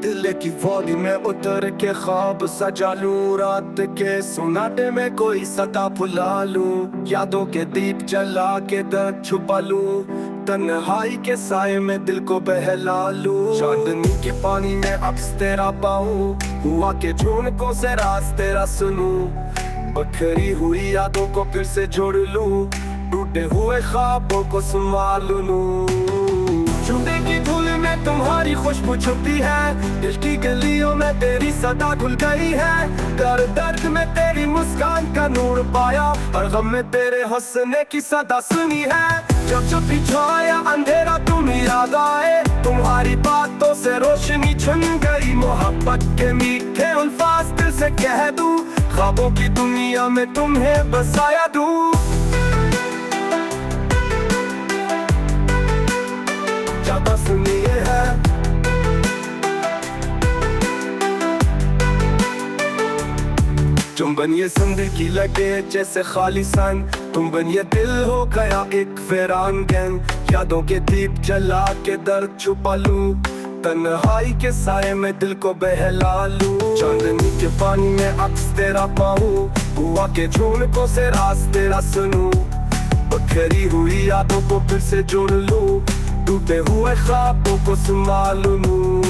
दिल की वॉली में उतर के ख्वाब सजा लूं, रात के सुनाटे में कोई सदा फुला लूं, यादों के दीप जला के दर्द छुपा लूं, तन्हाई के साए में दिल को बहला लूं। चांदनी के पानी में अक्स तेरा पाऊं, हुआ के झुनकों से राज तेरा सुनूं, बखरी हुई यादों को फिर से जोड़ लूं, टूटे हुए ख्वाबों को संभाल लूं। चूड़े की धूल में तुम्हारी खुशबू छुपी है, दिल की गलियों में तेरी सदा घुल गई है, दर्द में तेरी मुस्कान का नूर पाया, और गम में तेरे हंसने की सदा सुनी है। जब चुप्पी छाया अंधेरा तुम याद आए, तुम्हारी बातों से रोशनी छुन गई, मोहब्बत के मीठे अल्फाज दिल से कह दूं, ख्वाबों की दुनिया में तुम्हें बसाया दूं। ज्यादा सुनिए है तुम बनिए जिंदगी लगे जैसे खालिसन, तुम बनिए दिल हो गया एक वीरान गैंग, यादों के दीप जला के दर्द छुपा लूं, तन्हाई के साए में दिल को बहला लूं। चांदनी के पानी में अक्स तेरा पाऊं, हुआ के झुनकों से राज तेरा सुनूं, बखरी हुई यादों को फिर से जोड़ लूं, टूटे हुए ख्वाबों को संभाल लूं।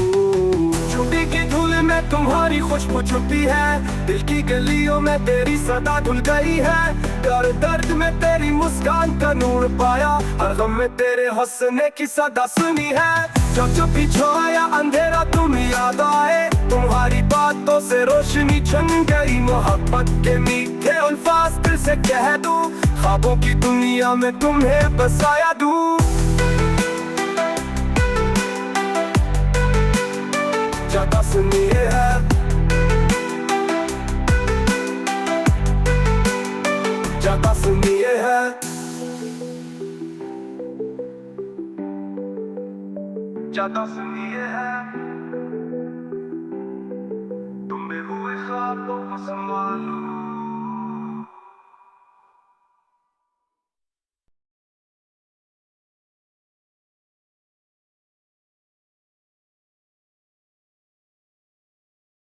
चूड़ी की धूल में तुम्हारी खुशबू छुपी है, दिल की गलियों में तेरी सदा धुल गई है, दर्द में तेरी मुस्कान का नूर पाया, और गम में तेरे हंसने की सदा सुनी है। जब चुप्पी छाया अंधेरा तुम याद आए, तुम्हारी बातों से रोशनी छन गई, मोहब्बत के मीठे अल्फाज दिल से कह दूं, ख्वाबों की दुनिया में तुम्हें बसाया दूं। ज्यादा सुनिए है ज्यादा सुनिए है ज्यादा सुनिए है तुम हुए ख्वाबों को संभालो।